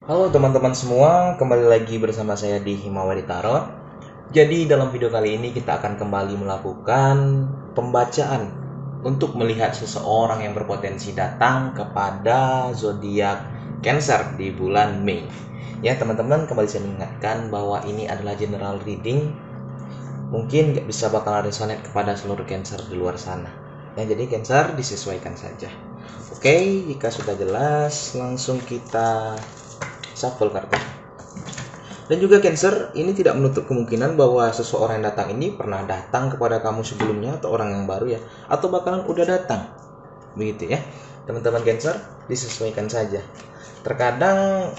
Halo teman-teman semua, kembali lagi bersama saya di Himawari Tarot. Jadi dalam video kali ini kita akan kembali melakukan pembacaan untuk melihat seseorang yang berpotensi datang kepada zodiak Cancer di bulan Mei. Ya teman-teman, kembali saya mengingatkan bahwa ini adalah general reading. Mungkin nggak bisa bakalan resonate kepada seluruh Cancer di luar sana. Ya, jadi Cancer disesuaikan saja. Oke, jika sudah jelas, langsung kita shuffle kartu. Dan juga Cancer, ini tidak menutup kemungkinan bahwa seseorang yang datang ini pernah datang kepada kamu sebelumnya atau orang yang baru ya, atau bakalan udah datang. Begitu ya. Teman-teman Cancer, disesuaikan saja. Terkadang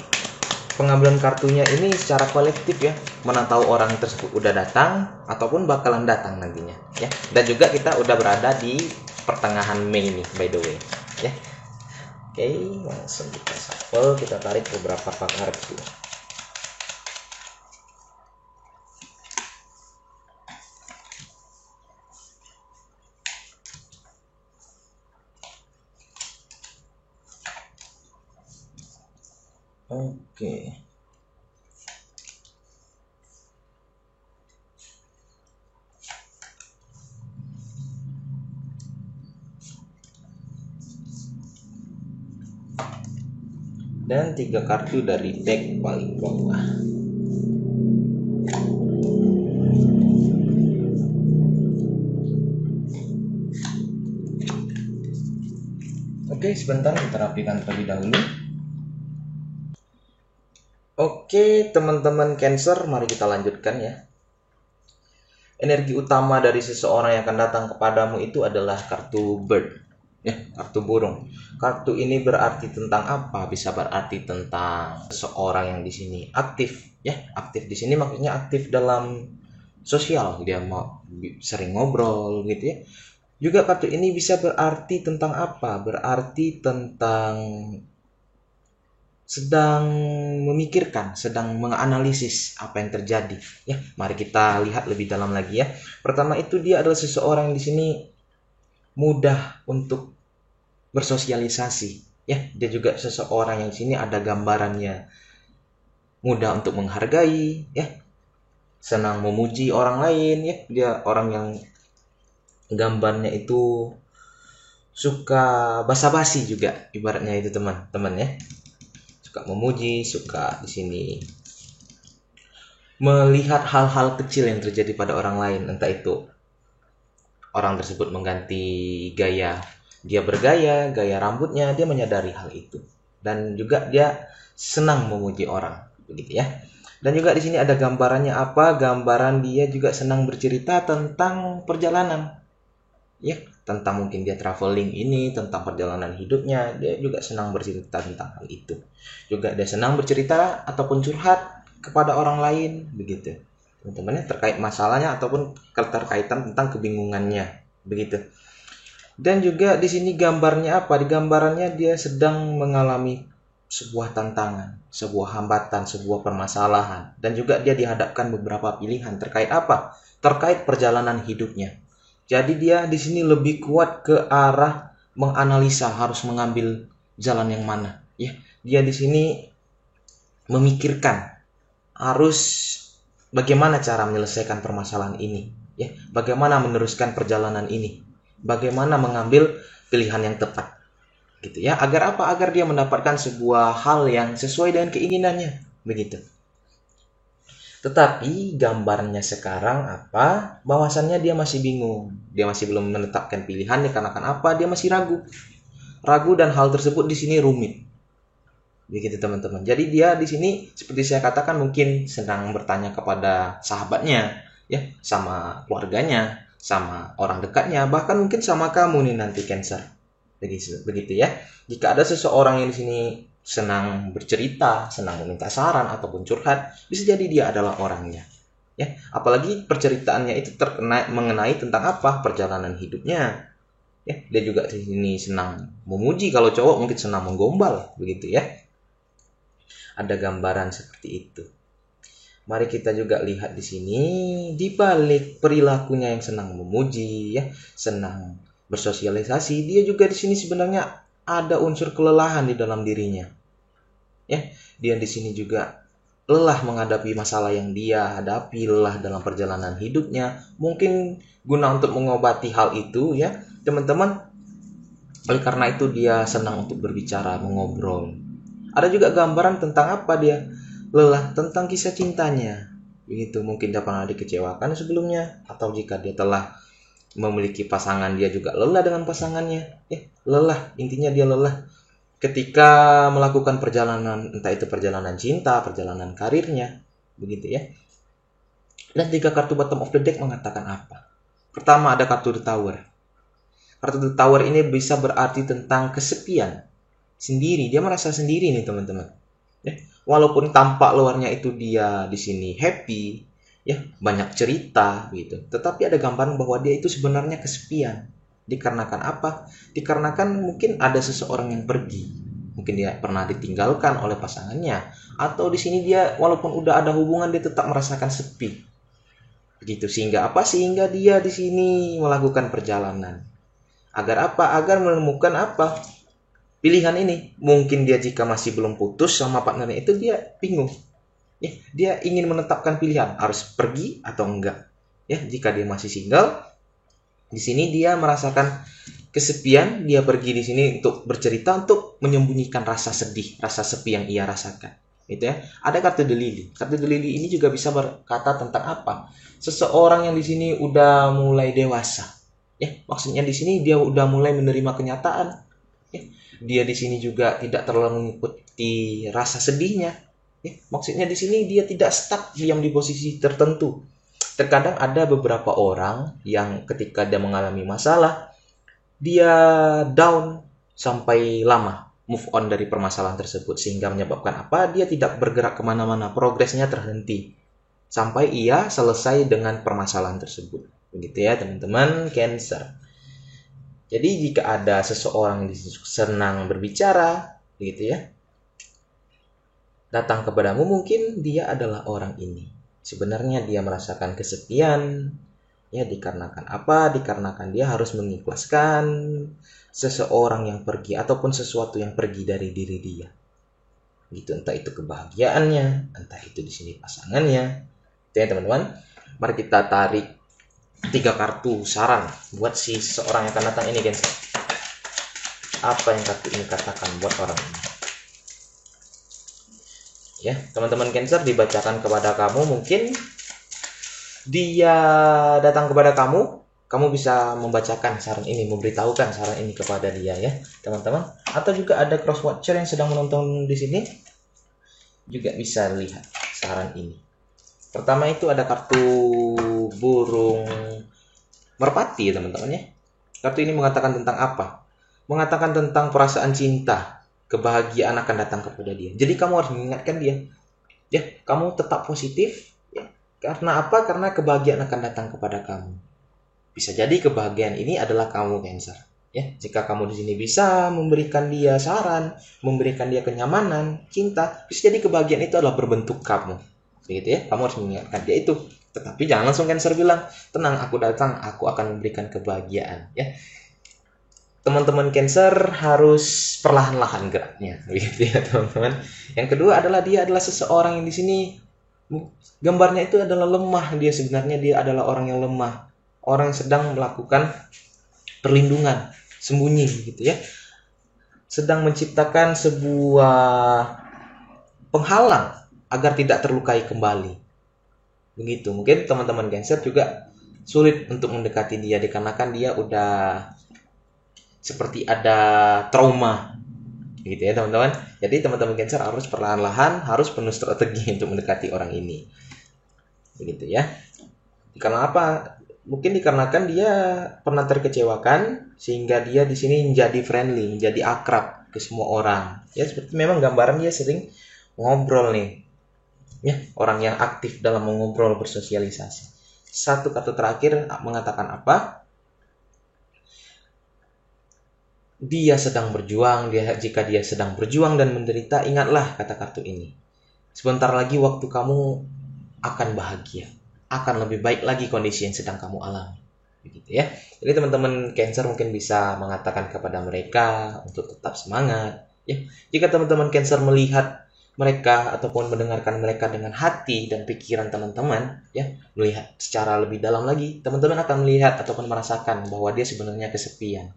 pengambilan kartunya ini secara kolektif ya, mana tahu orang tersebut udah datang ataupun bakalan datang nantinya ya. Dan juga kita udah berada di pertengahan Mei ini by the way ya. Oke, langsung kita shuffle, kita tarik beberapa kartu. Oke. Dan 3 kartu dari deck paling bawah. Oke, sebentar kita rapikan terlebih dahulu. Oke, teman-teman Cancer, mari kita lanjutkan ya. Energi utama dari seseorang yang akan datang kepadamu itu adalah kartu bird. Ya, kartu burung. Kartu ini berarti tentang apa? Bisa berarti tentang seseorang yang di sini aktif, ya. Aktif di sini maksudnya aktif dalam sosial, dia mau sering ngobrol gitu ya. Juga kartu ini bisa berarti tentang apa? Berarti tentang sedang memikirkan, sedang menganalisis apa yang terjadi. Ya, mari kita lihat lebih dalam lagi ya. Pertama itu dia adalah seseorang yang di sini mudah untuk bersosialisasi. Ya, dia juga seseorang yang di sini ada gambarannya mudah untuk menghargai, ya, senang memuji orang lain, ya. Dia orang yang gambarnya itu suka basa-basi juga, ibaratnya itu teman-teman ya. Suka memuji, suka di sini melihat hal-hal kecil yang terjadi pada orang lain, entah itu orang tersebut mengganti gaya, dia bergaya, gaya rambutnya, dia menyadari hal itu. Dan juga dia senang memuji orang, begitu ya. Dan juga di sini ada gambarannya apa? Gambaran dia juga senang bercerita tentang perjalanan. Ya, tentang mungkin dia traveling ini, tentang perjalanan hidupnya, dia juga senang bercerita tentang hal itu. Juga dia senang bercerita ataupun curhat kepada orang lain, begitu. Teman-temannya terkait masalahnya ataupun keterkaitan tentang kebingungannya, begitu. Dan juga di sini gambarnya apa? Di gambarannya dia sedang mengalami sebuah tantangan, sebuah hambatan, sebuah permasalahan, dan juga dia dihadapkan beberapa pilihan terkait apa? Terkait perjalanan hidupnya. Jadi dia di sini lebih kuat ke arah menganalisa harus mengambil jalan yang mana, ya. Dia di sini memikirkan harus bagaimana cara menyelesaikan permasalahan ini, ya. Bagaimana meneruskan perjalanan ini. Bagaimana mengambil pilihan yang tepat. Gitu ya. Agar apa? Agar dia mendapatkan sebuah hal yang sesuai dengan keinginannya, begitu. Tetapi gambarnya sekarang apa? Bahwasannya dia masih bingung. Dia masih belum menetapkan pilihan dikarenakan apa? Dia masih ragu. Ragu dan hal tersebut di sini rumit. Begitu teman-teman. Jadi dia di sini seperti saya katakan mungkin sedang bertanya kepada sahabatnya, ya, sama keluarganya, sama orang dekatnya, bahkan mungkin sama kamu nih nanti Cancer. Begitu ya. Jika ada seseorang yang di sini senang bercerita, senang meminta saran ataupun curhat, bisa jadi dia adalah orangnya. Ya, apalagi perceritaannya itu mengenai tentang apa? Perjalanan hidupnya. Ya, dia juga di sini senang memuji, kalau cowok mungkin senang menggombal, begitu ya. Ada gambaran seperti itu. Mari kita juga lihat di sini di balik perilakunya yang senang memuji, ya, senang bersosialisasi, dia juga di sini sebenarnya ada unsur kelelahan di dalam dirinya. Ya, dia di sini juga lelah menghadapi masalah yang dia hadapi, lelah dalam perjalanan hidupnya. Mungkin guna untuk mengobati hal itu ya, teman-teman. Oleh karena itu dia senang untuk berbicara, mengobrol. Ada juga gambaran tentang apa dia lelah, tentang kisah cintanya. Begitu, mungkin dia pernah dikecewakan sebelumnya, atau jika dia telah memiliki pasangan, dia juga lelah dengan pasangannya. Lelah, intinya dia lelah ketika melakukan perjalanan, entah itu perjalanan cinta, perjalanan karirnya, begitu ya. Dan 3 kartu bottom of the deck mengatakan apa? Pertama ada kartu The Tower. Kartu The Tower ini bisa berarti tentang kesepian, sendiri. Dia merasa sendiri nih teman-teman. Ya, walaupun tampak luarnya itu dia di sini happy, ya banyak cerita gitu. Tetapi ada gambaran bahwa dia itu sebenarnya kesepian. Dikarenakan apa? Dikarenakan mungkin ada seseorang yang pergi. Mungkin dia pernah ditinggalkan oleh pasangannya, atau di sini dia walaupun udah ada hubungan dia tetap merasakan sepi. Begitu, sehingga apa? Sehingga dia di sini melakukan perjalanan. Agar apa? Agar menemukan apa? Pilihan ini. Mungkin dia jika masih belum putus sama partnernya itu dia bingung. Ya, dia ingin menetapkan pilihan harus pergi atau enggak. Ya, jika dia masih single, di sini dia merasakan kesepian, dia pergi di sini untuk bercerita, untuk menyembunyikan rasa sedih, rasa sepi yang ia rasakan. Gitu ya. Ada kartu The Lily. Kartu The Lily ini juga bisa berkata tentang apa? Seseorang yang di sini udah mulai dewasa. Ya, maksudnya di sini dia udah mulai menerima kenyataan. Ya, dia di sini juga tidak terlalu mengikuti rasa sedihnya. Ya, maksudnya di sini dia tidak stuck diam di posisi tertentu. Terkadang ada beberapa orang yang ketika dia mengalami masalah, dia down sampai lama move on dari permasalahan tersebut, sehingga menyebabkan apa? Dia tidak bergerak kemana-mana, progresnya terhenti sampai ia selesai dengan permasalahan tersebut. Begitu ya teman-teman Cancer. Jadi jika ada seseorang yang senang berbicara, begitu ya, datang kepadamu, mungkin dia adalah orang ini. Sebenarnya dia merasakan kesepian, ya dikarenakan apa? Dikarenakan dia harus mengikhlaskan seseorang yang pergi ataupun sesuatu yang pergi dari diri dia. Gitu, entah itu kebahagiaannya, entah itu di sini pasangannya. Itu ya teman-teman. Mari kita tarik 3 kartu saran buat si seseorang yang akan datang ini, guys. Apa yang kartu ini katakan buat orang ini? Ya, teman-teman Cancer, dibacakan kepada kamu. Mungkin dia datang kepada kamu, kamu bisa membacakan saran ini, memberitahukan saran ini kepada dia ya, teman-teman. Atau juga ada cross watcher yang sedang menonton di sini, juga bisa lihat saran ini. Pertama itu ada kartu burung merpati, teman-teman ya. Kartu ini mengatakan tentang apa? Mengatakan tentang perasaan cinta, kebahagiaan akan datang kepada dia. Jadi kamu harus mengingatkan dia, ya, kamu tetap positif, ya. Karena apa? Karena kebahagiaan akan datang kepada kamu. Bisa jadi kebahagiaan ini adalah kamu Cancer. Ya, jika kamu di sini bisa memberikan dia saran, memberikan dia kenyamanan, cinta, bisa jadi kebahagiaan itu adalah berbentuk kamu. Begitu ya, kamu harus mengingatkan dia itu. Tetapi jangan langsung Cancer bilang, tenang, aku datang, aku akan memberikan kebahagiaan. Ya, teman-teman Cancer harus perlahan-lahan geraknya, begitu ya teman-teman. Yang kedua adalah dia adalah seseorang yang di sini gambarnya itu adalah lemah. Dia sebenarnya dia adalah orang yang lemah, orang yang sedang melakukan perlindungan, sembunyi gitu ya, sedang menciptakan sebuah penghalang agar tidak terlukai kembali. Begitu. Mungkin teman-teman Cancer juga sulit untuk mendekati dia dikarenakan dia udah seperti ada trauma gitu ya teman-teman. Jadi teman-teman Cancer harus perlahan-lahan, harus penuh strategi untuk mendekati orang ini. Begitu ya. Karena apa? Mungkin dikarenakan dia pernah terkecewakan sehingga dia di sini menjadi friendly, menjadi akrab ke semua orang. Ya, seperti memang gambaran dia sering ngobrol nih. Ya, orang yang aktif dalam mengobrol, bersosialisasi. Satu kartu terakhir mengatakan apa? Dia sedang berjuang, jika dia sedang berjuang dan menderita, ingatlah kata kartu ini. Sebentar lagi waktu kamu akan bahagia, akan lebih baik lagi kondisi yang sedang kamu alami. Begitu ya. Jadi teman-teman Cancer mungkin bisa mengatakan kepada mereka untuk tetap semangat. Ya, jika teman-teman Cancer melihat mereka ataupun mendengarkan mereka dengan hati dan pikiran teman-teman, ya, melihat secara lebih dalam lagi, teman-teman akan melihat ataupun merasakan bahwa dia sebenarnya kesepian.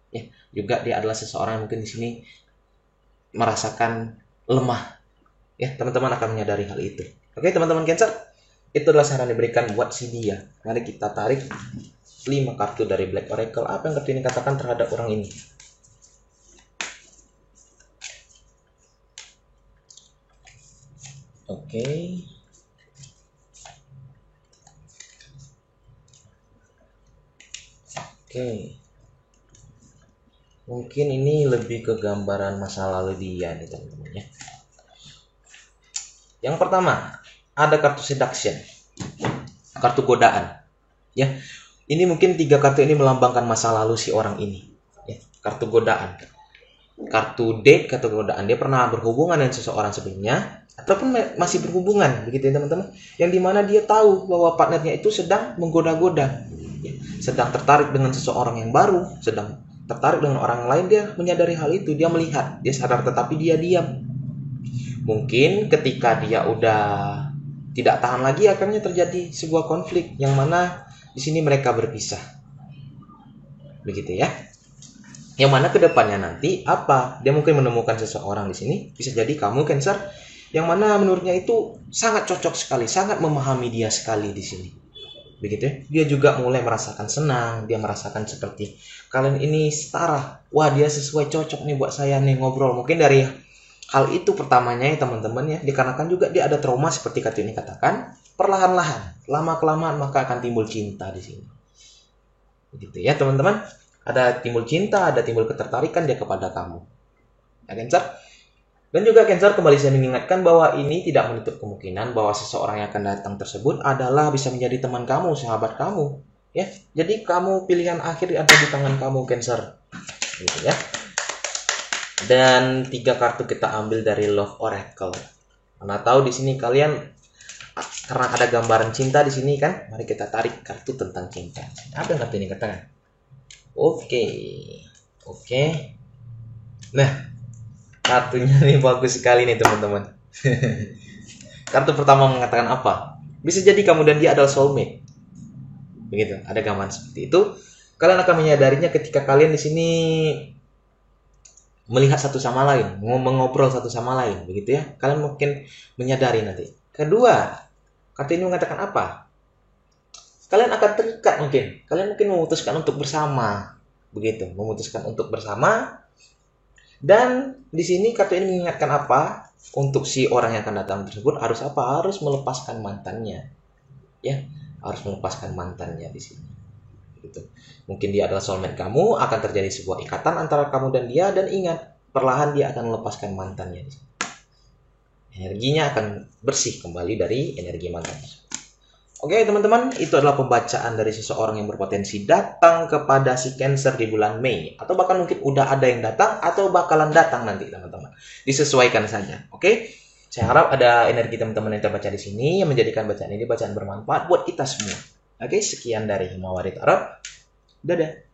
Ya, juga dia adalah seseorang yang mungkin di sini merasakan lemah. Ya, teman-teman akan menyadari hal itu. Oke, teman-teman Cancer, itu adalah saran diberikan buat si dia. Mari kita tarik 5 kartu dari Black Oracle. Apa yang kartu ini katakan terhadap orang ini? Oke. Mungkin ini lebih ke gambaran masa lalu dia nih teman-teman ya. Yang pertama, ada kartu seduction. Kartu godaan. Ya. Ini mungkin 3 kartu ini melambangkan masa lalu si orang ini. Ya, kartu godaan. Kartu date, kartu godaan. Dia pernah berhubungan dengan seseorang sebelumnya ataupun masih berhubungan, begitu ya teman-teman. Yang dimana dia tahu bahwa partnernya itu sedang menggoda-goda, ya, sedang tertarik dengan seseorang yang baru, sedang tertarik dengan orang lain. Dia menyadari hal itu, dia melihat, dia sadar, tetapi dia diam. Mungkin ketika dia udah tidak tahan lagi, akhirnya terjadi sebuah konflik yang mana di sini mereka berpisah, begitu ya. Yang mana kedepannya nanti apa? Dia mungkin menemukan seseorang di sini, bisa jadi kamu Cancer, yang mana menurutnya itu sangat cocok sekali, sangat memahami dia sekali di sini. Begitu ya. Dia juga mulai merasakan senang, dia merasakan seperti kalian ini setara. Wah, dia sesuai, cocok nih buat saya nih ngobrol. Mungkin dari hal itu pertamanya ya teman-teman ya, dikarenakan juga dia ada trauma seperti kartu ini katakan, perlahan-lahan, lama-kelamaan maka akan timbul cinta di sini. Begitu ya teman-teman. Ada timbul cinta, ada timbul ketertarikan dia kepada kamu. Ya Cancer? Dan juga Cancer, kembali saya mengingatkan bahwa ini tidak menutup kemungkinan bahwa seseorang yang akan datang tersebut adalah bisa menjadi teman kamu, sahabat kamu. Ya, jadi kamu pilihan akhir ada di tangan kamu Cancer. Gitu ya. Dan 3 kartu kita ambil dari Love Oracle. Mana tahu di sini kalian karena ada gambaran cinta di sini kan? Mari kita tarik kartu tentang cinta. Apa yang kartu ini katakan? Oke. Nah, kartunya nih bagus sekali nih teman-teman. Kartu pertama mengatakan apa? Bisa jadi kamu dan dia adalah soulmate. Begitu, ada gambaran seperti itu. Kalian akan menyadarinya ketika kalian di sini melihat satu sama lain, mengobrol satu sama lain, begitu ya. Kalian mungkin menyadari nanti. Kedua, kartu ini mengatakan apa? Kalian akan terikat mungkin. Kalian mungkin memutuskan untuk bersama. Begitu, memutuskan untuk bersama. Dan di sini kartu ini mengingatkan apa? Untuk si orang yang akan datang tersebut harus apa? Harus melepaskan mantannya. Ya, harus melepaskan mantannya di sini. Gitu. Mungkin dia adalah soulmate kamu, akan terjadi sebuah ikatan antara kamu dan dia, dan ingat, perlahan dia akan melepaskan mantannya di sini. Energinya akan bersih kembali dari energi mantannya. Oke teman-teman, itu adalah pembacaan dari seseorang yang berpotensi datang kepada si Cancer di bulan Mei. Atau bahkan mungkin udah ada yang datang atau bakalan datang nanti teman-teman. Disesuaikan saja, oke? Saya harap ada energi teman-teman yang terbaca di sini yang menjadikan bacaan ini bacaan bermanfaat buat kita semua. Oke, sekian dari Himawari Tarot. Dadah.